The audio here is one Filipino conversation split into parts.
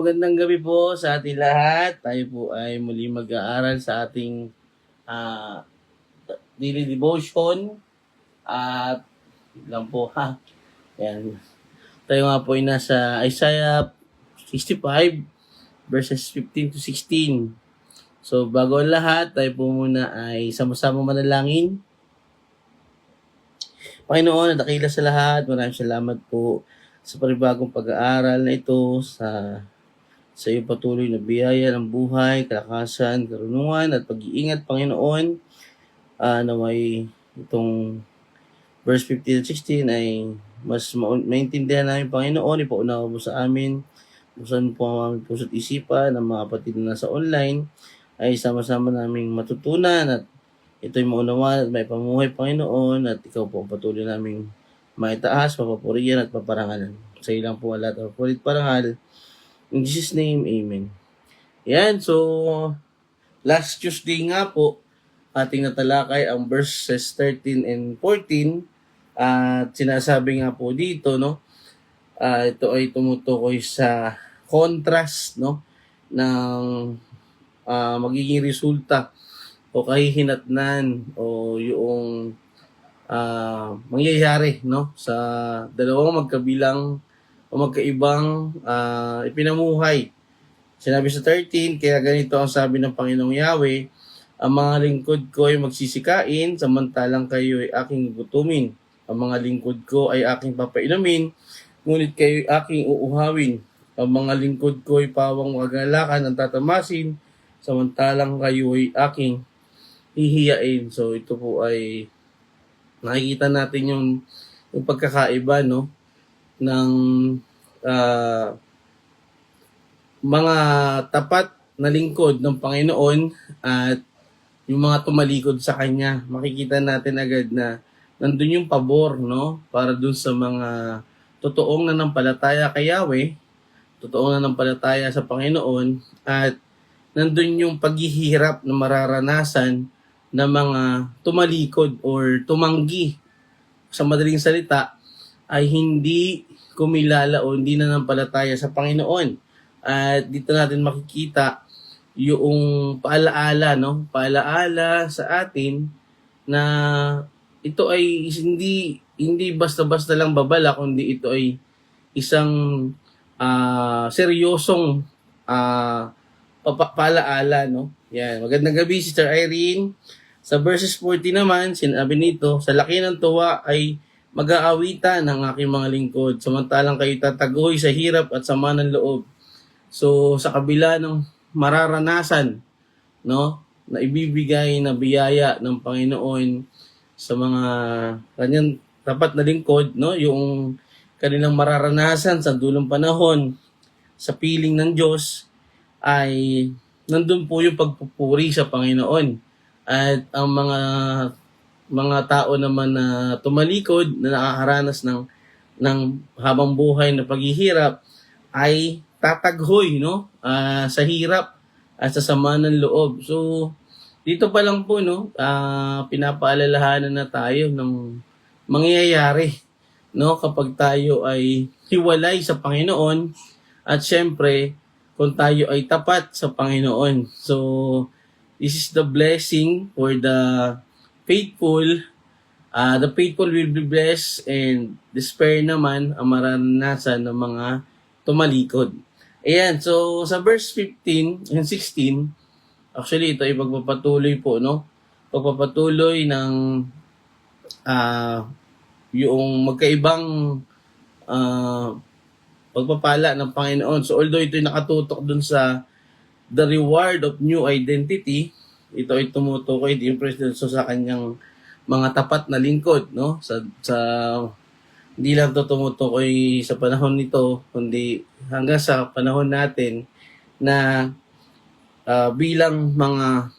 magandang gabi po sa ating lahat. Tayo po ay muli mag-aaral sa ating ah, daily devotion. At lang po ha. Yan. Tayo nga po ay nasa Isaiah 65 verses 15 to 16. So bago ang lahat, tayo po muna ay sama-sama manalangin. Panginoon, na dakila sa lahat, maraming salamat po sa panibagong pag-aaral na ito, sa iyong patuloy na biyaya ng buhay, kalakasan, karunungan at pag-iingat, Panginoon, na may itong verse 15 at 16 ay mas maintindihan namin, Panginoon, ipaunawa mo sa amin, busan po ang aming puso't isipan ng mga kapatid na nasa online, ay sama-sama naming matutunan at ito'y maunawaan at may pamuhay, Panginoon, at ikaw po ang patuloy naming maitaas, mapapurihan at paparangalan. Sa iyo lang po ang lahat ng papurit parangal. In Jesus' name, Amen. Yan, so last Tuesday nga po, ating natalakay ang verses 13 and 14 at sinasabi nga po dito, no, ito ay tumutukoy sa contrast, no, ng magiging resulta o kahihinatnan o yung mangyayari, no, sa dalawang magkabilang o magkaibang ipinamuhay. Sinabi sa 13, kaya ganito ang sabi ng Panginoong Yahweh, ang mga lingkod ko ay magsisikain, samantalang kayo ay aking gutumin. Ang mga lingkod ko ay aking papainumin, ngunit kayo ay aking uuhawin. Ang mga lingkod ko ay pawang magalakan ang tatamasin, samantalang kayo ay aking hihiyain. So ito po ay nakikita natin yung pagkakaiba, no, ng mga tapat na lingkod ng Panginoon at yung mga tumalikod sa Kanya. Makikita natin agad na nandun yung pabor, no, para dun sa mga totoong nanampalataya kay Yahweh, totoong nanampalataya sa Panginoon, at nandun yung paghihirap na mararanasan ng mga tumalikod or tumanggi. Sa madaling salita, ay hindi kumilala o hindi nanampalataya sa Panginoon. At dito natin makikita yung paalaala, no? Paalaala sa atin na ito ay hindi basta-basta lang babala, kundi ito ay isang seryosong paalaala, no? Yan. Magandang gabi, Sister Irene. Sa verses 40 naman, sinabi nito, sa laki ng tuwa ay mag-aawitan ng aking mga lingkod, samantalang kayo tataguhoy sa hirap at sama ng loob. So, sa kabila ng mararanasan, no, na ibibigay na biyaya ng Panginoon sa mga kanyang tapat na lingkod, no, yung kanilang mararanasan sa dulong panahon, sa piling ng Diyos, ay nandun po yung pagpupuri sa Panginoon. At ang mga tao naman na tumalikod, na nakakaranas ng habang buhay na paghihirap, ay tataghoy, no, sa hirap at sa sama ng loob. So dito pa lang po, no, pinapaalalahanan na tayo ng mangyayari, no, kapag tayo ay hiwalay sa Panginoon at syempre kung tayo ay tapat sa Panginoon. So this is the blessing for the faithful. The faithful will be blessed, and despair naman ang maranasan ng mga tumalikod. Ayan, so sa verse 15 and 16, actually ito ay pagpapatuloy po, no? Pagpapatuloy ng yung magkaibang pagpapala ng Panginoon. So although ito ay nakatutok dun sa the reward of new identity, ito ay tumutukoy din sa kanyang mga tapat na lingkod, no? Sa hindi lang ito tumutukoy sa panahon nito, kundi hanggang sa panahon natin na bilang mga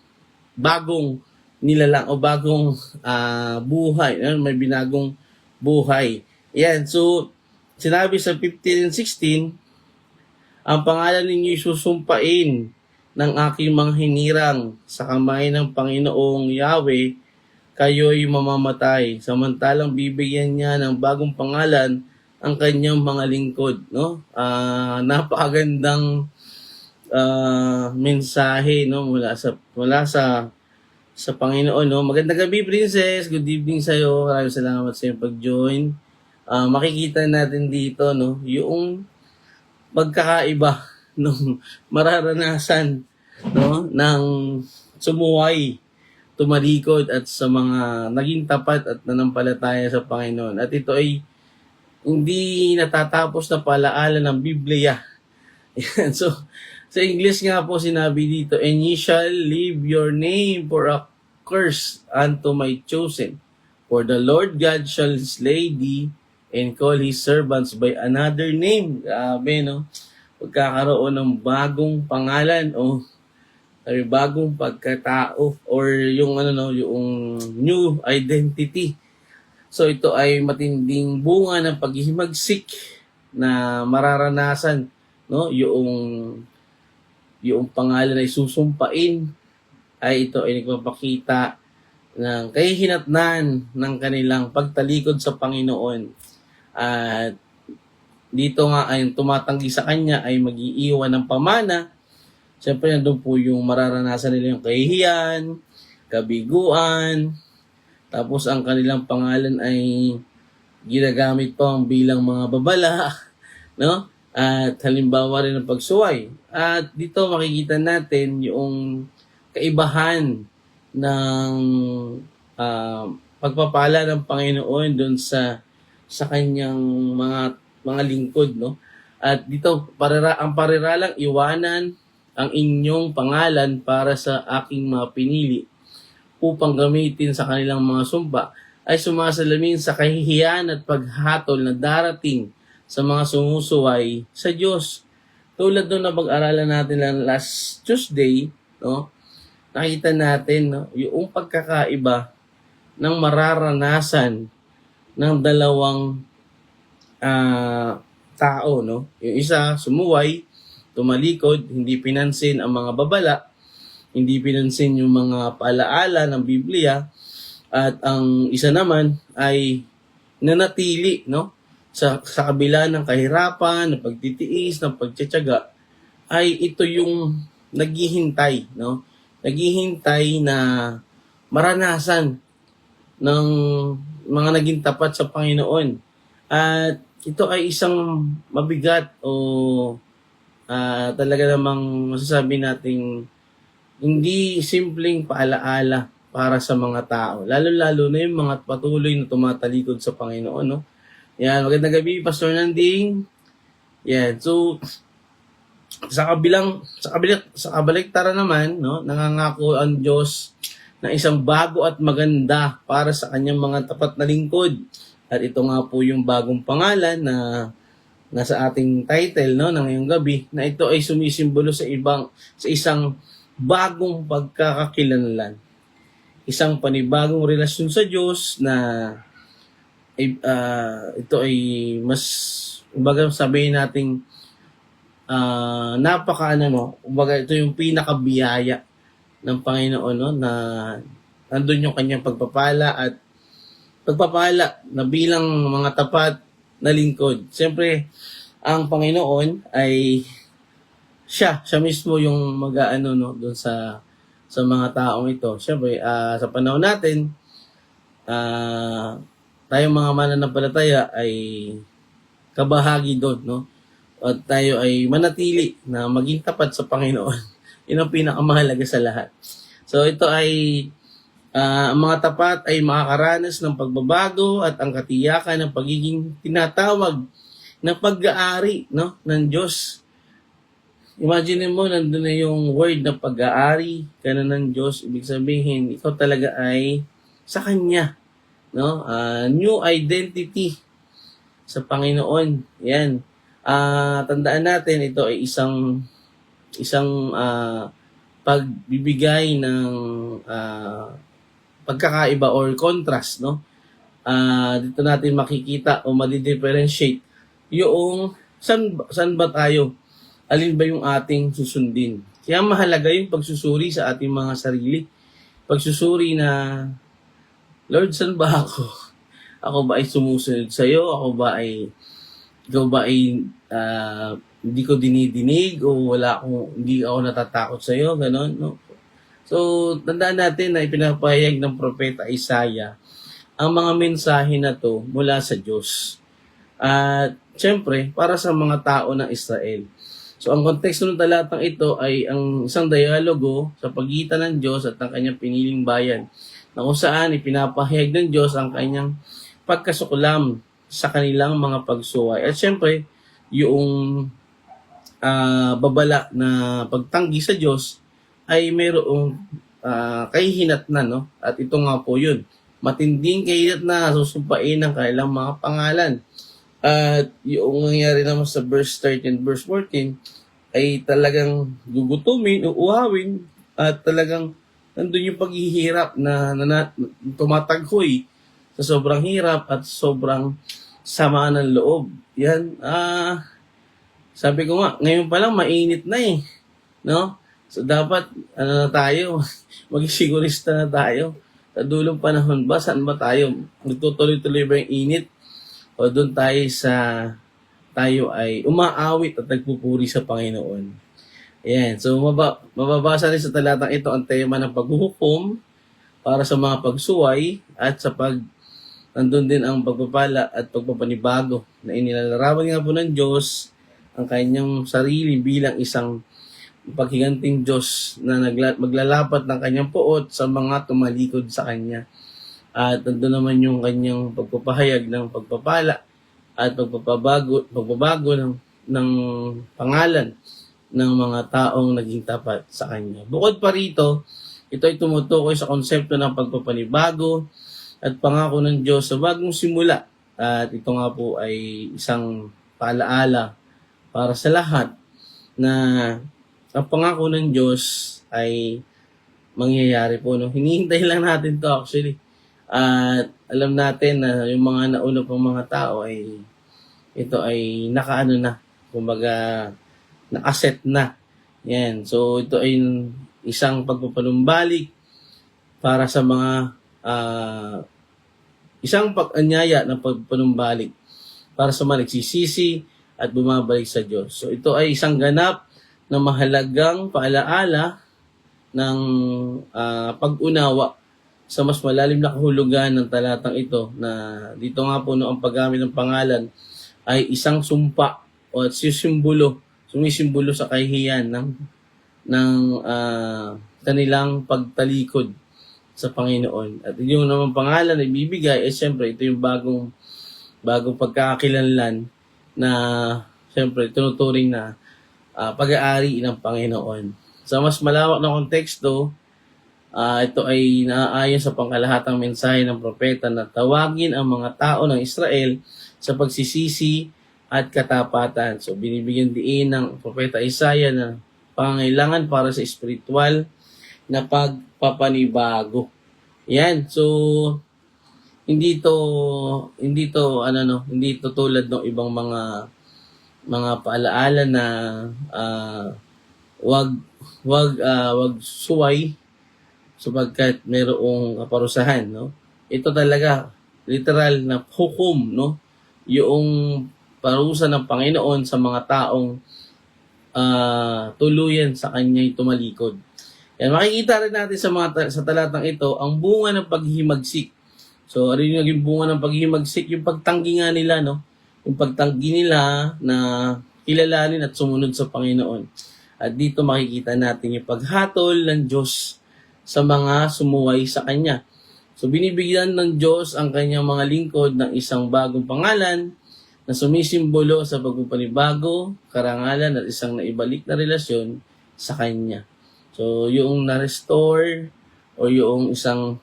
bagong nilalang o bagong buhay, may binagong buhay. Yan, so sinabi sa 15 and 16, ang pangalan ninyo susumpain ng aking mga hinirang sa kamay ng Panginoong Yahweh, kayo'y mamamatay. Samantalang bibigyan niya ng bagong pangalan ang kanyang mga lingkod, no? Napakagandang mensahe, no, mula sa Panginoon, no. Magandang gabi, Princess. Good evening sa iyo. Maraming salamat sa iyong pag-join. Makikita natin dito, no, yung pagkakaiba ng mararanasan, no, ng sumuway, tumalikod at sa mga naging tapat at nanampalataya sa Panginoon. At ito ay hindi natatapos na palaala ng Biblia. Yan. So, sa English nga po sinabi dito, "And ye shall leave your name for a curse unto my chosen. For the Lord God shall slay thee and call his servants by another name." Grabe, no? Pagkakaroon ng bagong pangalan o bagong pagkatao or yung yung new identity. So ito ay matinding bunga ng paghihimagsik na mararanasan, no? Yung pangalan ay susumpain ay ito ay nagpapakita ng kahihinatnan ng kanilang pagtalikod sa Panginoon. At dito nga ay tumatanggi sa kanya ay mag-iiwan ng pamana. Siyempre nandun po yung mararanasan nila yung kahihiyan, kabiguan, tapos ang kanilang pangalan ay ginagamit pa bilang mga babala, no? At halimbawa rin ng pagsuway. At dito makikita natin yung kaibahan ng pagpapala ng Panginoon doon sa kanyang mga lingkod, no? At dito ang pariralang iwanan ang inyong pangalan para sa aking mga pinili upang gamitin sa kanilang mga sumpa ay sumasalamin sa kahihiyan at paghatol na darating sa mga sumusuway sa Diyos. Tulad doon na pag-aralan natin lang last Tuesday, no? Nakita natin, no, yung pagkakaiba ng mararanasan ng dalawang tao, no? Yung isa sumuway, tumalikod, hindi pinansin ang mga babala, hindi pinansin yung mga paalaala ng Biblia, at ang isa naman ay nanatili, no? Sa kabila ng kahirapan, ng pagtitiis, ng pagtsatsaga, ay ito yung naghihintay, no? Naghihintay na maranasan ng mga naging tapat sa Panginoon. At ito ay isang mabigat o talaga namang masasabi nating hindi simpleng paalaala para sa mga tao. Lalo-lalo na yung mga patuloy na tumatalikod sa Panginoon, no? Yan, magandang gabi, Pastor Nanding. Yan, so sa kabaliktaran naman, no, nangangako ang Diyos ng isang bago at maganda para sa kanyang mga tapat na lingkod. At ito nga po yung bagong pangalan na nasa ating title, no, ng ngayong gabi, na ito ay sumisimbolo sa isang bagong pagkakakilanlan. Isang panibagong relasyon sa Diyos na ito ay mas, kumbaga sabihin nating kumbaga ito yung pinakabiyaya ng Panginoon, no, na nandun yung kanyang pagpapala na bilang mga tapat na lingkod. Siyempre, ang Panginoon ay siya mismo yung mag-aano, no, doon sa mga taong ito. Siyempre, sa panahon natin, tayong mga mananampalataya ay kabahagi doon, no? At tayo ay manatili na maging tapat sa Panginoon. Yun ang pinakamahalaga sa lahat. So ito ay ang mga tapat ay makakaranas ng pagbabago at ang katiyakan ng pagiging tinatawag na pag-aari, no, ng Diyos. Imagine mo, nandun na yung word na pag-aari ka na ng Diyos. Ibig sabihin, ikaw talaga ay sa Kanya, no? New identity sa Panginoon. Yan. Tandaan natin, ito ay isang pagbibigay ng pagkakaiba or contrast, no? Dito natin makikita o madi-differentiate yung saan ba tayo, alin ba yung ating susundin. Kaya mahalaga yung pagsusuri sa ating mga sarili. Pagsusuri na, Lord, saan ba ako? Ako ba ay sumusunod sa iyo? Ikaw ba ay hindi ko dinidinig o hindi ako natatakot sa iyo, ganon, no? So, tandaan natin na ipinapahayag ng propeta Isaiah ang mga mensahe na to mula sa Diyos. At syempre, para sa mga tao ng Israel. So, ang konteksto ng talatang ito ay ang isang dialogo sa pagitan ng Diyos at ng kanyang piniling bayan, na kung saan ipinapahayag ng Diyos ang kanyang pagkasukulam sa kanilang mga pagsuway. At syempre, yung babala na pagtanggi sa Diyos ay mayroong kahihinatnan, no? At ito nga po yun, matinding kahihinat na susumpain ng kanilang mga pangalan. At yung nangyari naman sa verse 13, verse 14, ay talagang gugutumin, uuhawin, at talagang nandun yung paghihirap na tumataghoy sa sobrang hirap at sobrang sama ng loob. Yan, sabi ko nga, ngayon pa lang mainit na eh, no? So dapat, na tayo, magsigurista na tayo. Sa dulong panahon ba, saan ba tayo? Nagtutuloy-tuloy ba yung init? O doon tayo ay umaawit at nagpupuri sa Panginoon. Ayan, so mababasa rin sa talatang ito ang tema ng paghuhukom para sa mga pagsuway at nandun din ang pagpapala at pagpapanibago na inilalarawan nga po ng Diyos ang kanyang sarili bilang isang paghiganting Diyos na maglalapat ng kanyang puot sa mga tumalikod sa kanya. At nandun naman yung kanyang pagpapahayag ng pagpapala at pagbabago ng pangalan ng mga taong naging tapat sa kanya. Bukod pa rito, ito ay tumutukoy sa konsepto ng pagpapanibago at pangako ng Diyos sa bagong simula. At ito nga po ay isang paalaala para sa lahat na ang pangako ng Diyos ay mangyayari po. No? Hinihintay lang natin to actually. At alam natin na yung mga nauna pang mga tao ay ito ay nakaano na, kumbaga nakaset na. Yan. So ito ay isang pagpapanumbalik para sa mga isang pag-anyaya ng pagpapanumbalik para sa mga nagsisisi at bumabalik sa Diyos. So ito ay isang ganap na mahalagang paalaala ng pag-unawa sa mas malalim na kahulugan ng talatang ito, na dito nga po no, ang paggamit ng pangalan ay isang sumpa o sumisimbolo sa kahihiyan ng kanilang pagtalikod sa Panginoon. At yung naman pangalan na ibibigay ay siyempre ito yung bagong pagkakakilanlan na siyempre tinuturing na pag-aari ng Panginoon. Sa mas malawak na konteksto, ito ay naaayon sa pangkalahatang mensahe ng propeta na tawagin ang mga tao ng Israel sa pagsisisi at katapatan. So binibigyan diin ng propeta Isaiah na pangangailangan para sa espiritual na pagpapanibago. Yan. So hindi to tulad ng ibang mga paalaala na wag suway sapagkat mayroong kaparusahan, no? Ito talaga literal na hukom, no? Yung parusa ng Panginoon sa mga taong tuluyan sa kanya'y tumalikod. Yan, makikita rin natin sa talatang ito ang bunga ng paghihimagsik. So, ano yung naging bunga ng paghihimagsik? Yung pagtanggi nga nila, no? Yung pagtanggi nila na kilalanin at sumunod sa Panginoon. At dito makikita natin yung paghatol ng Diyos sa mga sumuway sa Kanya. So, binibigyan ng Diyos ang Kanyang mga lingkod ng isang bagong pangalan na sumisimbolo sa pagpapanibago, karangalan at isang naibalik na relasyon sa Kanya. So, yung na-restore o yung isang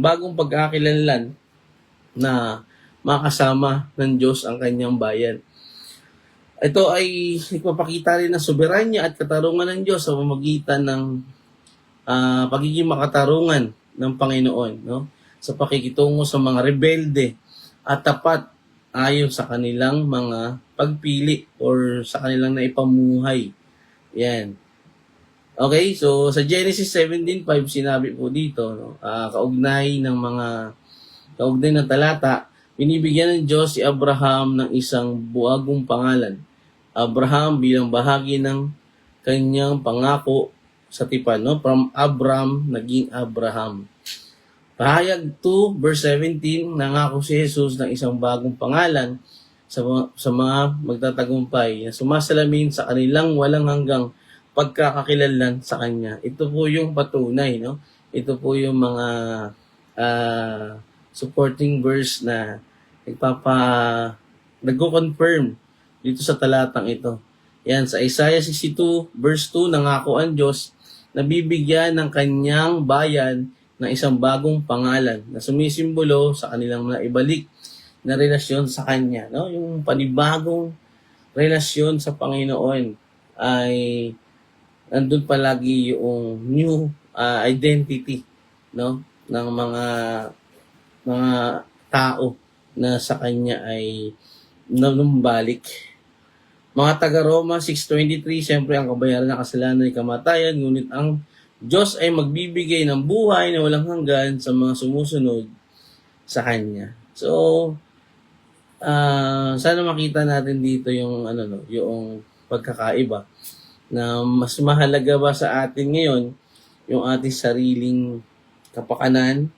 bagong pagkakakilanlan na makasama ng Diyos ang Kanyang bayan. Ito ay ipapakita rin ng soberanya at katarungan ng Diyos sa pamamagitan ng pagiging makatarungan ng Panginoon, no? Sa pakikitungo sa mga rebelde at tapat ayon sa kanilang mga pagpili or sa kanilang naipamuhay. Yan. Okay, so sa Genesis 17:5 sinabi po dito, no? Kaugnay ng talata, binibigyan ng Diyos si Abraham ng isang buwagong pangalan Abraham bilang bahagi ng kanyang pangako sa tipan, no? From Abram, naging Abraham. Pahayag 2, verse 17, nangako si Jesus ng isang bagong pangalan sa mga magtatagumpay na sumasalamin sa kanilang walang hanggang pagkakakilanlan sa Kanya. Ito po yung patunay, no? Ito po yung mga supporting verse na nagko-confirm dito sa talatang ito. Yan, sa Isaiah 62, verse 2, nangako ang Diyos na bibigyan ng kanyang bayan ng isang bagong pangalan na sumisimbolo sa kanilang mga ibalik na relasyon sa Kanya. No? Yung panibagong relasyon sa Panginoon ay nandun palagi yung new identity, no, ng mga tao na sa Kanya ay nanumbalik. Mga taga-Roma 6:23, siyempre ang kabayaran ng kasalanan ay kamatayan, ngunit ang Diyos ay magbibigay ng buhay na walang hanggan sa mga sumusunod sa Kanya. So, sana makita natin dito yung yung pagkakaiba na mas mahalaga ba sa atin ngayon yung ating sariling kapakanan,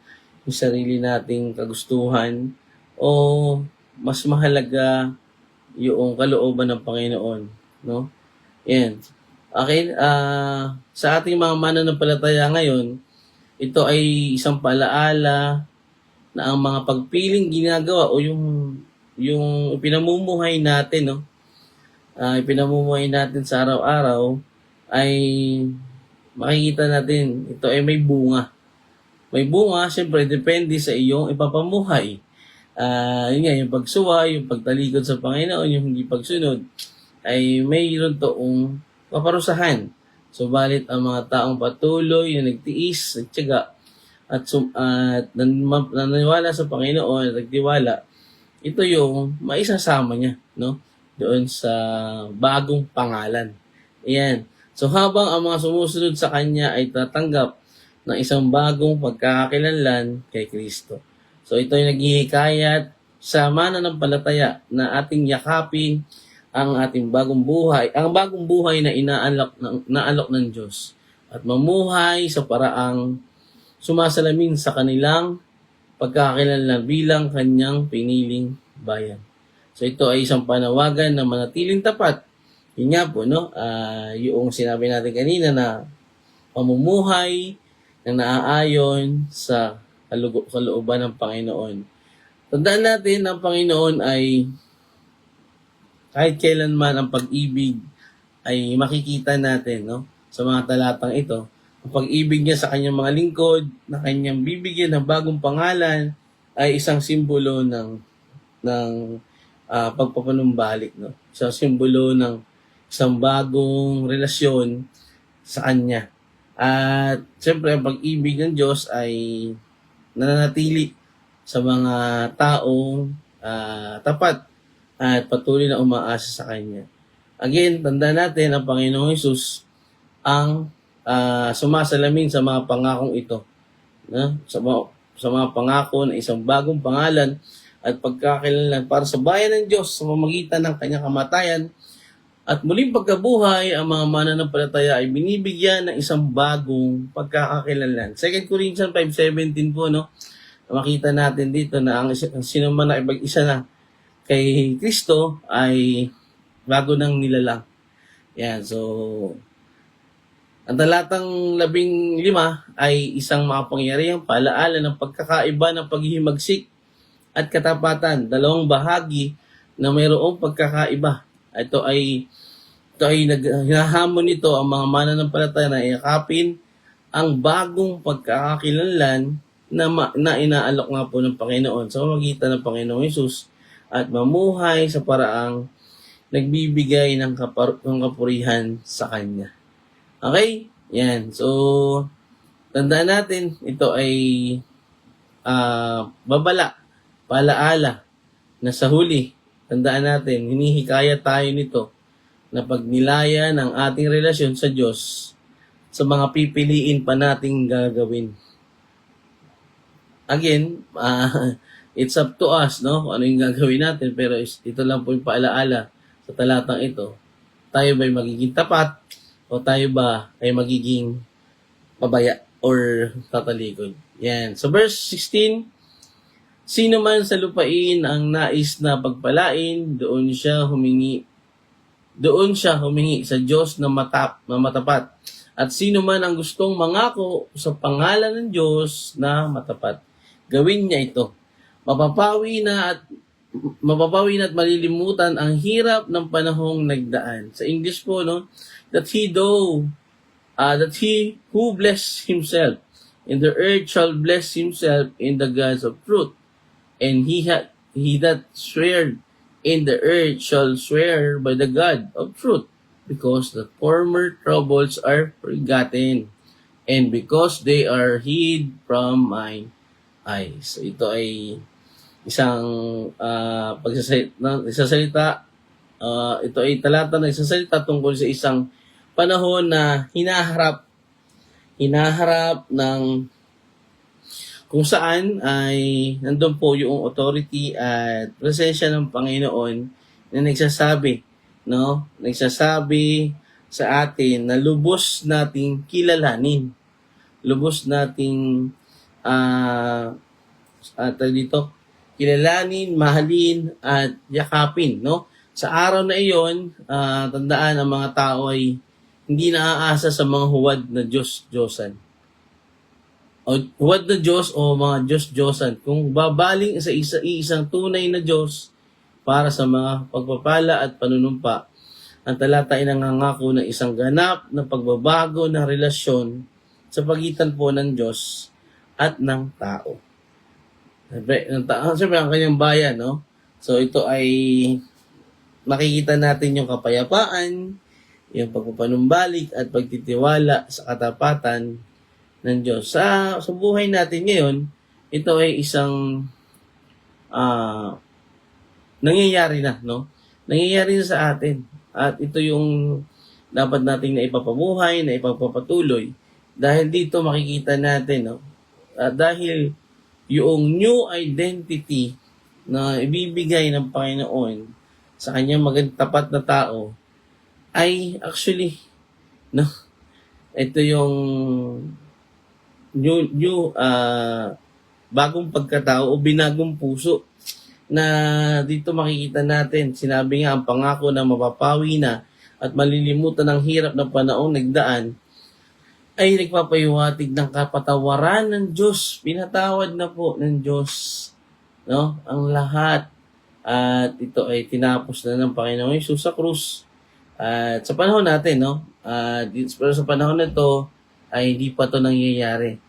yung sarili nating kagustuhan, o mas mahalaga yung kalooban ng Panginoon, no? Yan. Okay, sa ating mga mananampalataya ngayon, ito ay isang paalaala na ang mga pagpiling ginagawa o yung pinamumuhay natin, no? Pinamumuhay natin sa araw-araw ay makikita natin ito ay may bunga. May bunga, siyempre, depende sa iyong ipapamuhay. Yun nga, yung pagsuwa, yung pagtalikod sa Panginoon, yung hindi pagsunod, ay mayroon toong paparusahan. Subalit ang mga taong patuloy na nagtiis, nagtiyaga, at naniniwala sa Panginoon at nagtiwala, ito yung maisasama niya, no? Doon sa bagong pangalan. Ayan. So habang ang mga sumusunod sa Kanya ay tatanggap ng isang bagong pagkakakilanlan kay Kristo. So ito ay naghihikayat sa mananampalataya na ating yakapin ang ating bagong buhay na naalok ng Diyos at mamuhay sa paraang sumasalamin sa kanilang pagkakakilanlan bilang Kanyang piniling bayan. So ito ay isang panawagan na manatiling tapat. Yun nga po, no? Yung sinabi natin kanina na pamumuhay na naaayon sa kalooban ng Panginoon. Tandaan natin na ang Panginoon ay kahit kailanman ang pag-ibig ay makikita natin, no? Sa mga talatang ito. Ang pag-ibig niya sa kanyang mga lingkod na kanyang bibigyan ng bagong pangalan ay isang simbolo ng pagpapanumbalik, no? Isang simbolo ng isang bagong relasyon sa Kanya. At siyempre, ang pag-ibig ng Diyos ay nananatili sa mga taong tapat at patuloy na umaasa sa Kanya. Again, tandaan natin ang Panginoong Hesus ang sumasalamin sa mga pangakong ito. No? Sa mga pangako na isang bagong pangalan at pagkakakilanlan para sa bayan ng Diyos sa pamamagitan ng Kanyang kamatayan at muling pagkabuhay, ang mga mananampalataya ay binibigyan ng isang bagong pagkakakilanlan. 2 Corinthians 5:17 po, no? Makita natin dito na ang sino man na ibag-isa na kay Kristo ay bago ng nilalang. Yan, so ang talatang 15 ay isang makapangyarihang palaala ng pagkakaiba ng paghihimagsik at katapatan, dalawang bahagi na mayroong pagkakaiba. Ito ay hinahamon nito ang mga mananampalataya na yakapin ang bagong pagkakakilanlan na inaalok nga po ng Panginoon sa pamamagitan ng Panginoong Hesus at mamuhay sa paraang nagbibigay ng kapurihan sa Kanya. Okay? Yan. So, tandaan natin, ito ay palaala na sa huli, tandaan natin, hinihikaya tayo nito na pagnilaya ng ating relasyon sa Diyos sa mga pipiliin pa nating gagawin. Again, it's up to us, no? Kung ano yung gagawin natin, pero ito lang po yung paalaala sa talatang ito tayo ba ay magiging tapat o tayo ba ay magiging pabaya or tatalikod. Yan. So verse 16, sino man sa lupain ang nais na pagpalain, doon siya humingi sa Diyos na matapat. At sino man ang gustong mangako sa pangalan ng Diyos na matapat, gawin niya ito. Mapapawi na at malilimutan ang hirap ng panahong nagdaan. Sa English po, no, that he who bless himself in the earth shall bless himself in the gods of truth, and he that swear in the earth shall swear by the God of truth, because the former troubles are forgotten, and because they are hid from mine eyes. So ito ay isang pagsasalita. Ito ay talata na nagsasalita tungkol sa isang panahon na hinaharap ng kung saan ay nandun po yung authority at presensya ng Panginoon na nagsasabi sa atin na lubos nating kilalanin, lubos nating kilalanin, mahalin, at yakapin, no? Sa araw na iyon, tandaan, ang mga tao ay hindi naaasa sa mga huwad na Diyos-Diyosan. O huwad na Diyos o mga Diyos-Diyosan. Kung babaling sa isang tunay na Diyos para sa mga pagpapala at panunumpa, ang talata ay nangangako ng isang ganap na pagbabago ng relasyon sa pagitan po ng Diyos at ng tao. Siyempre, ang kanyang bayan, no? So, ito ay makikita natin yung kapayapaan, yung pagpapanumbalik at pagtitiwala sa katapatan ng Diyos. Sa buhay natin ngayon, ito ay isang nangyayari na, no? Nangyayari na sa atin. At ito yung dapat nating na ipapamuhay, na ipapapatuloy. Dahil dito makikita natin, no? Dahil yung new identity na ibibigay ng Panginoon sa kanyang magandang tapat na tao ay actually, no, ito yung new bagong pagkatao o binagong puso na dito makikita natin. Sinabi nga ang pangako na mapapawi na at malilimutan ng hirap ng panahong nagdaan ay nagpapahiwatig ng kapatawaran ng Diyos. Pinatawad na po ng Diyos, no, ang lahat. At ito ay tinapos na ng Panginoong Hesus sa krus. At sa panahon natin, no, pero sa panahon na ito ay hindi pa ito nangyayari.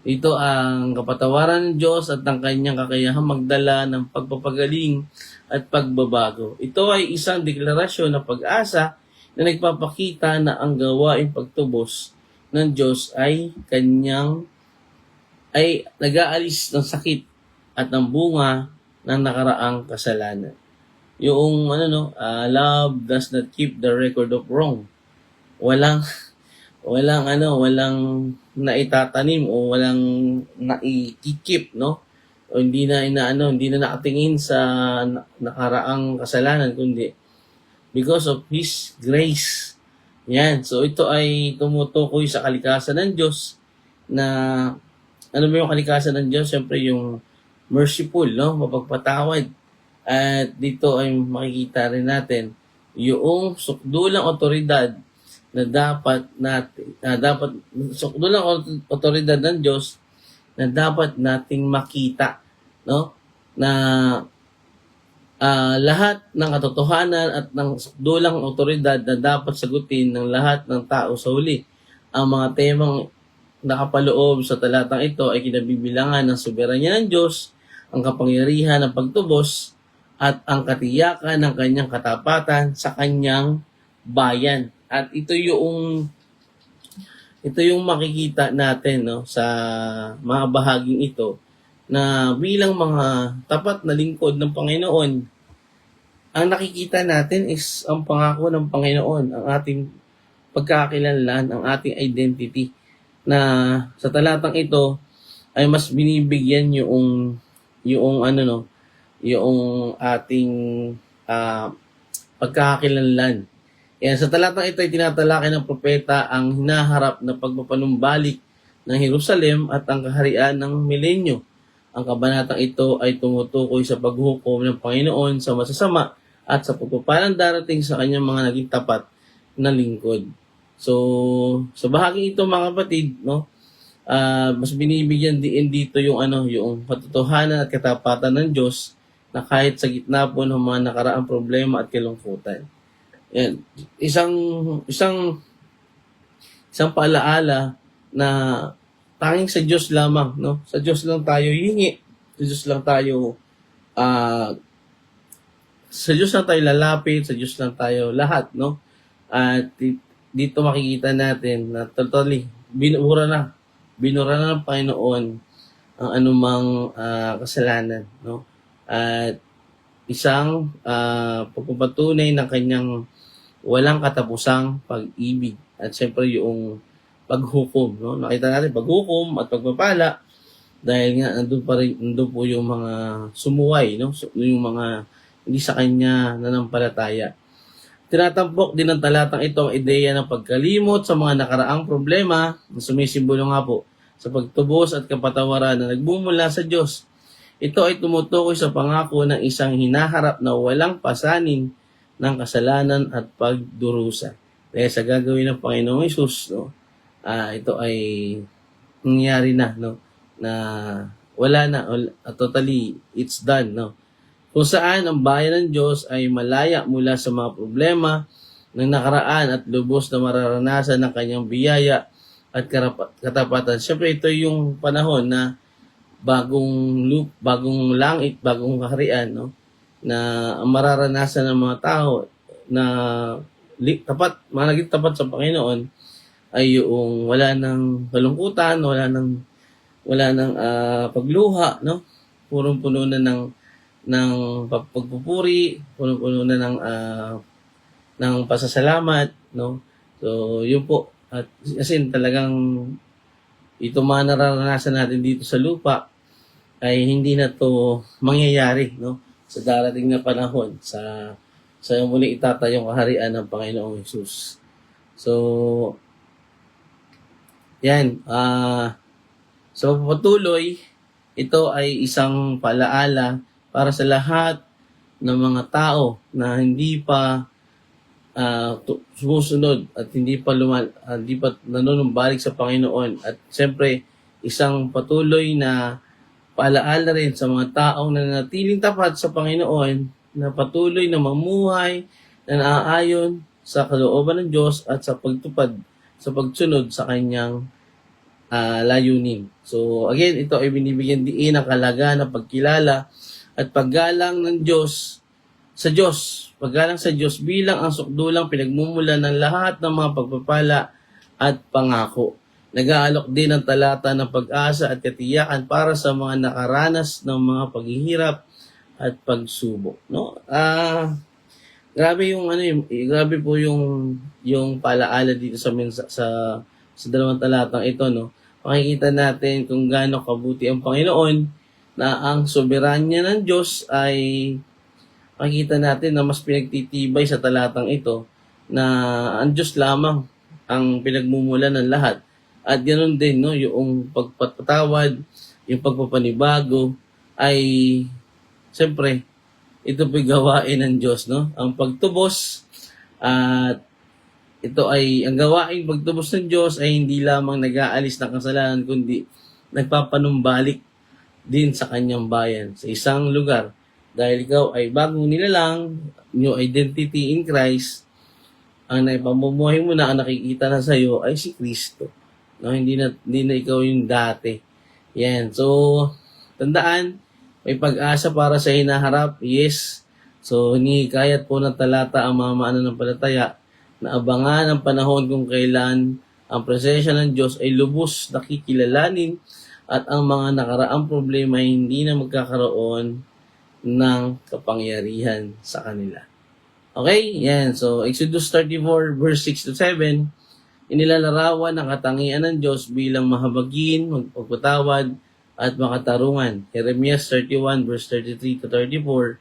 Ito ang kapatawaran ng Diyos at ang kanyang kakayahang magdala ng pagpapagaling at pagbabago. Ito ay isang deklarasyon na pag-asa na nagpapakita na ang gawaing pagtubos ng Diyos ay nag-aalis ng sakit at ng bunga ng nakaraang kasalanan. Yung love does not keep the record of wrong. Walang naitatanim o walang naikikip, no? O hindi na nakatingin sa nakaraang kasalanan, kundi because of His grace. Yan. So, ito ay tumutukoy sa kalikasan ng Diyos na, ano ba yung kalikasan ng Diyos? Siyempre, yung merciful, no? Mapagpatawad. At dito ay makikita rin natin yung sukdulang otoridad na sukdulang otoridad ng Diyos na dapat nating makita, no? Na lahat ng katotohanan at ng sukdulang otoridad na dapat sagutin ng lahat ng tao sa huli. Ang mga temang nakapaloob sa talatang ito ay kinabibilangan ng soberanya ng Diyos, ang kapangyarihan ng pagtubos, at ang katiyakan ng kanyang katapatan sa kanyang bayan. At ito yung makikita natin, no, sa mga bahaging ito na bilang mga tapat na lingkod ng Panginoon, ang nakikita natin is ang pangako ng Panginoon, ang ating pagkakakilanlan, ang ating identity, na sa talatang ito ay mas binibigyan yung ating pagkakakilanlan. Yan, sa talatang ito ay tinatalakay ng propeta ang hinaharap na pagpapanumbalik ng Jerusalem at ang kaharian ng milenyo. Ang kabanatang ito ay tumutukoy sa paghukom ng Panginoon sa masasama at sa pagpapalang darating sa kanyang mga naging tapat na lingkod. So, sa bahagi ito mga kapatid, no, mas binibigyan din dito yung yung katotohanan at katapatan ng Diyos na kahit sa gitna po ng mga nakaraang problema at kalungkutan. Yan. Isang paalaala na tanging sa Diyos lamang, no? Sa Diyos lang tayo hihingi. Sa Diyos lang tayo sa Diyos lang tayo lalapit, sa Diyos lang tayo lahat, no? At dito makikita natin na totally binura na ng Panginoon ang anumang kasalanan, no? At isang pagpapatunay ng kanyang walang katapusang pag-ibig at siyempre yung paghukom, no? Nakita natin paghukom at pagpapala dahil nga nandun po yung mga sumuway, no? Yung mga hindi sa kanya nanampalataya. Tinatampok din ng talatang ito ang ideya ng pagkalimot sa mga nakaraang problema na sumisimbolo nga po sa pagtubos at kapatawaran na nagbumula sa Diyos. Ito ay tumutukoy sa pangako ng isang hinaharap na walang pasanin ng kasalanan at pagdurusa. Dahil sa gagawin ng Panginoong Hesus, no, ito ay nangyari na, no, na wala na, totally, it's done, no. Kung saan ang bayan ng Diyos ay malaya mula sa mga problema ng nakaraan at lubos na mararanasan ng kanyang biyaya at katapatan. Siyempre, ito yung panahon na bagong langit, bagong kaharian, no, na ang mararanasan ng mga tao na naging tapat sa Panginoon ay yung wala ng kalungkutan, wala ng pagluha, no? Punong-puno na ng pagpupuri, punong-puno na ng pasasalamat, no? So, yun po. At kasi talagang ito mga nararanasan natin dito sa lupa ay hindi na to mangyayari, no? Sa darating na panahon, sa muli itatayong kaharian ng Panginoong Hesus. So, yan. Sa pagpatuloy, ito ay isang paalaala para sa lahat ng mga tao na hindi pa sumusunod at hindi pa nanunumbalik sa Panginoon. At siyempre, isang patuloy na paalaala rin sa mga taong nananatiling tapat sa Panginoon na patuloy na mamuhay na naaayon sa kalooban ng Diyos at sa pagsunod sa kanyang layunin. So again, ito ay binibigyan diin ng kalaga na pagkilala at paggalang ng Diyos sa Diyos. Paggalang sa Diyos bilang ang sukdulang pinagmumula ng lahat ng mga pagpapala at pangako. Nag-aalok din ng talata ng pag-asa at katiyakan para sa mga nakaranas ng mga paghihirap at pagsubok, no? Grabe grabe po yung palaala dito sa dalawang talatang ito, no? Makikita natin kung gaano kabuti ang Panginoon na ang soberanya ng Diyos ay makikita natin na mas pinagtitibay sa talatang ito na ang Diyos lamang ang pinagmumula ng lahat. At ganoon din, no, yung pagpatawad, yung pagpapanibago ay siyempre ito po'y gawain ng Diyos, no? Ang pagtubos at ito ay ang gawaing pagtubos ng Diyos ay hindi lamang nag-aalis ng kasalanan kundi nagpapanumbalik din sa kanyang bayan sa isang lugar. Dahil ikaw ay bagong nilalang, new identity in Christ, ang naipamumuhay mo na ang nakikita na sa iyo ay si Kristo. No, hindi na ikaw yung dati. Yan. So, tandaan, may pag-asa para sa hinaharap. Yes. So, hinihikayat po ng talata ang mga mananampalataya na abangan ang panahon kung kailan ang presensya ng Diyos ay lubos na kikilalanin at ang mga nakaraang problema ay hindi na magkakaroon ng kapangyarihan sa kanila. Okay? Yan. So, Exodus 34 verse 6 to 7, inilalarawan ang katangian ng Diyos bilang mahabagin, magpagpatawad, at makatarungan. Jeremias 31 verse 33 to 34,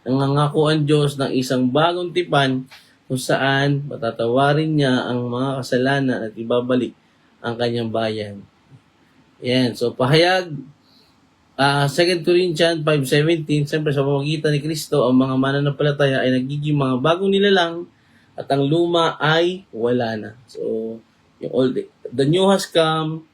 nangangako ang Diyos ng isang bagong tipan kung saan patatawarin niya ang mga kasalanan at ibabalik ang kanyang bayan. Yan. So, pahayag, 2 Corinthians 5:17, siyempre sa pamamagitan ni Kristo, ang mga mananampalataya ay nagiging mga bagong nilalang at ang luma ay wala na. So, yung the new has come,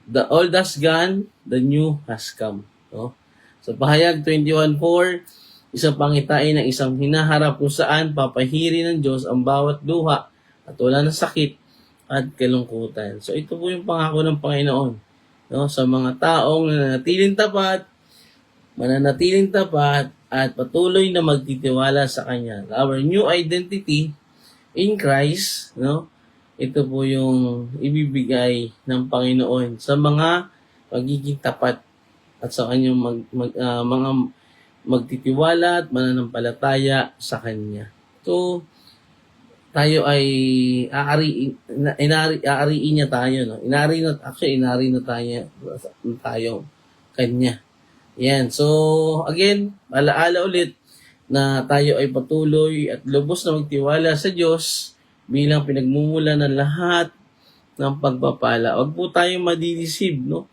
the old has gone, the new has come. No? So, pahayag 21:4, isang pangitain ng isang hinaharap kung saan papahiri ng Diyos ang bawat luha at wala ng sakit at kalungkutan. So, ito po yung pangako ng Panginoon. No, sa mga taong mananatiling tapat at patuloy na magtitiwala sa Kanya. Our new identity in Christ, no? Ito po yung ibibigay ng Panginoon sa mga magiging tapat at sa kanyang mga magtitiwala at mananampalataya sa Kanya. So, tayo ay aariin niya tayo, no? Inari na tayo Kanya. Yan. So, again, alaala ulit na tayo ay patuloy at lubos na magtiwala sa Diyos bilang pinagmumula ng lahat ng pagpapala. Huwag po tayong madideceive, no?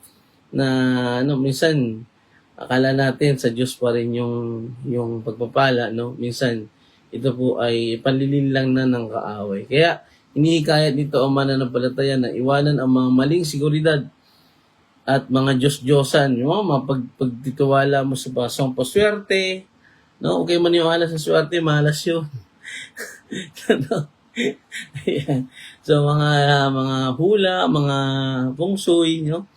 Na, minsan, akala natin sa Diyos pa rin yung pagpapala, no? Minsan, ito po ay panlilin lang na ng kaaway. Kaya, hinihikayat nito ang mananampalataya na iwanan ang mga maling seguridad at mga Diyos-Diyosan. Yung mga pagtitiwala mo sa basong paswerte, no? Okay maniwala sa swerte, malas yun. Ayan. So, mga hula, mga pungsoy, no?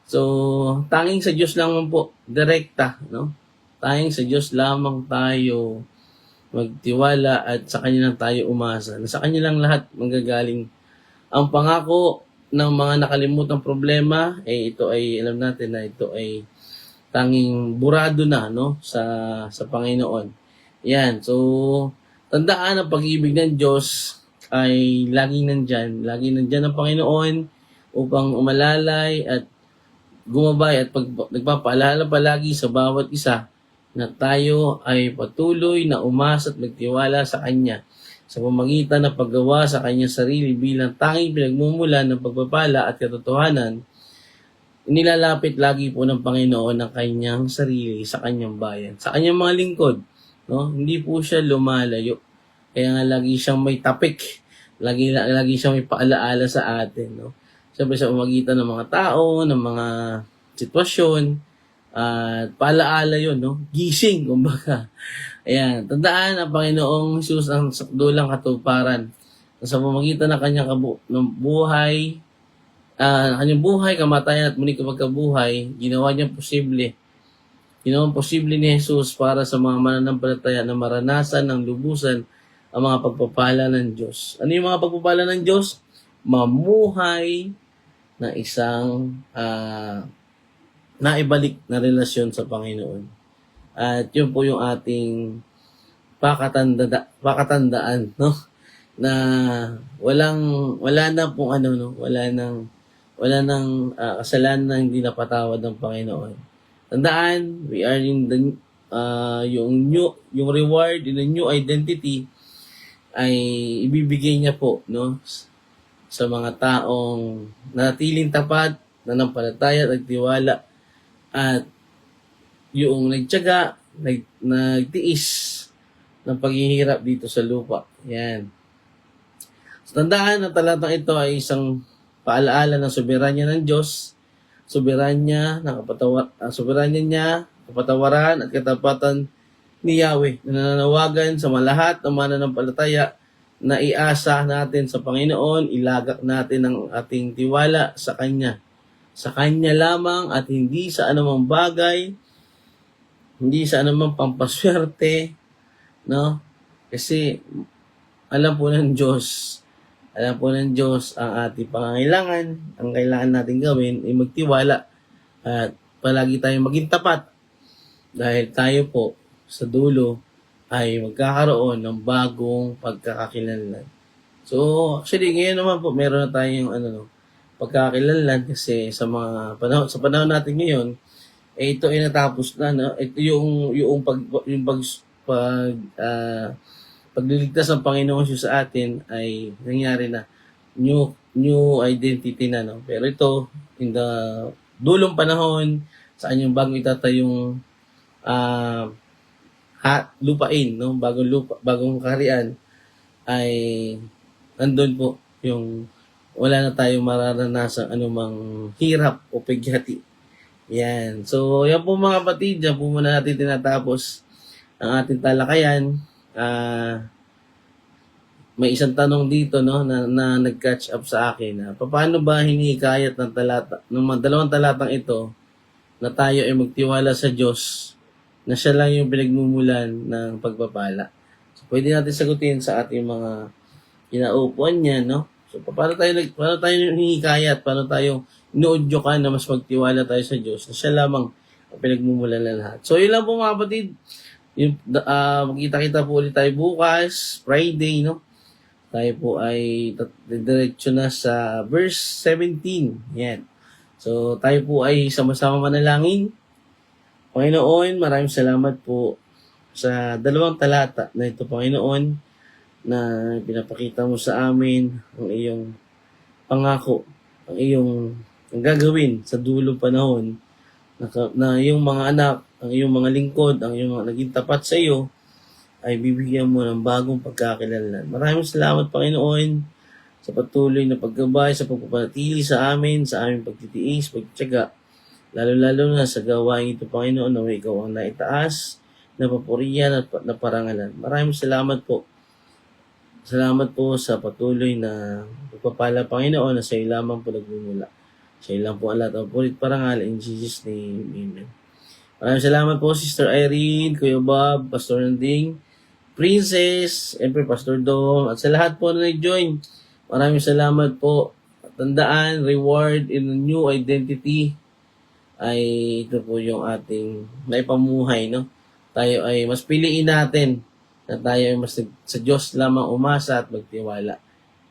So, tanging sa Diyos lamang po, direkta, no? Tanging sa Diyos lamang tayo magtiwala at sa Kanya lang tayo umasa. Sa Kanya lang lahat manggagaling. Ang pangako ng mga nakalimutang problema, ito ay, alam natin na ito ay tanging burado na, no? Sa Panginoon. Yan. So, tandaan ang pag-ibig ng Diyos ay laging nandyan. Laging nandyan ang Panginoon upang umalalay at gumabay at nagpapaalala palagi sa bawat isa na tayo ay patuloy na umasa at magtiwala sa Kanya sa pamamagitan ng paggawa sa Kanyang sarili bilang tanging pinagmumulan ng pagpapala at katotohanan. Nilalapit lagi po ng Panginoon ang Kanyang sarili sa Kanyang bayan, sa Kanyang mga lingkod. No? Hindi po siya lumalayo. Kaya nga lagi siyang may tapik. Lagi siyang may paalaala sa atin. No? Siyempre sa pamamagitan ng mga tao, ng mga sitwasyon, at paalaala yun, no? Gising, kumbaga. Ayan, tandaan ang Panginoong Jesus ang sakdulang katuparan sa pamamagitan ng kanyang buhay, kanyang buhay, kamatayan at muli kapagkabuhay, ginawa niyang posible. Ginawang posible ni Jesus para sa mga mananampalataya na maranasan ng lubusan ang mga pagpapala ng Diyos. Ano yung mga pagpapala ng Diyos? Mamuhay na isang naibalik na relasyon sa Panginoon. At yun po yung ating pakatandaan, no? Na wala na pong wala nang kasalanan na hindi napatawad ng Panginoon. Tandaan, we are in the yung reward in the new identity ay ibibigay niya po, no? Sa mga taong nanatiling tapat, nanampalataya at nagtiwala at yung nagtiyaga, nagtiis ng paghihirap dito sa lupa. Yan. So, tandaan na talatang ito ay isang paalaala ng soberanya ng Diyos, soberanya niya, kapatawaran at katapatan ni Yahweh na nananawagan sa malahat ng mananampalataya na iasa natin sa Panginoon, ilagak natin ang ating tiwala sa Kanya. Sa Kanya lamang at hindi sa anumang bagay, hindi sa anumang pampaswerte, no? Kasi alam po ng Diyos ang ating pangangailangan. Ang kailangan natin gawin ay magtiwala at palagi tayong maging tapat dahil tayo po sa dulo ay magkakaroon ng bagong pagkakakilanlan. So, actually, ngayon naman po, meron na tayong pagkakakilanlan kasi sa panahon natin ngayon, ito ay natapos na, no? Ito yung pagliligtas ng Panginoon Diyos sa atin ay nangyari na new identity na, no? Pero ito, in the dulong panahon, saan yung bagong itatayong lupain, no? Bagong kaharian, ay nandun po yung wala na tayong mararanasan anumang hirap o pagyati. Yan. So, yan po mga kapatid, yan po muna natin tinatapos ang ating talakayan. May isang tanong dito, no, na nag-catch up sa akin. Paano ba hinihikayat ng dalawang talatang ito na tayo ay magtiwala sa Diyos na siya lang yung pinagmumulan ng pagpapala? So, pwede natin sagutin sa ating mga kinaupuan niya, no? So, paano tayo hinihikayat? Paano tayo inuudyokan na mas magtiwala tayo sa Diyos na siya lamang ang pinagmumulan ng lahat? So, yun lang po mga kapatid. Magkita-kita po ulit tayo bukas, Friday, no? Tayo po ay diretso na sa verse 17. Yan. So, tayo po ay sama-sama manalangin. Panginoon, maraming salamat po sa dalawang talata na ito, Panginoon, na pinapakita mo sa amin ang iyong pangako, ang gagawin sa dulong panahon na iyong mga anak, ang iyong mga lingkod, ang iyong mga naging tapat sa iyo, ay bibigyan mo ng bagong pagkakilala. Maraming salamat, Panginoon, sa patuloy na paggabay, sa pagpapanatili sa amin, sa aming pagtitiis, pagtyaga, lalo-lalo na sa gawain ito, Panginoon, na ikaw ang naitaas, na papurihan at naparangalan. Maraming salamat po. Salamat po sa patuloy na pagpapala, Panginoon, na sa iyo lamang po nagmumula. Sa iyo lang po ang lahat ang pulit parangal. In Jesus' name, Amen. Maraming salamat po, Sister Irene, Kuya Bob, Pastor Nanding, Princess, Emperor Pastor Dom, at sa lahat po na nag-join. Maraming salamat po. At tandaan, reward in a new identity ay ito po yung ating naipamuhay, no? Tayo ay mas piliin natin na tayo ay mas sa Diyos lamang umasa at magtiwala.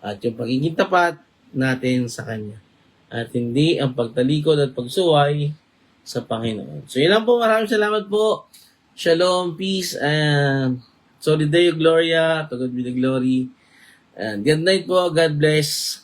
At yung pagiging tapat natin sa Kanya. At hindi ang pagtalikod at pagsuway sa Panginoon. So yun lang po. Maraming salamat po. Shalom, peace, and Solid Deo Gloria. To God be the glory. And good night po. God bless.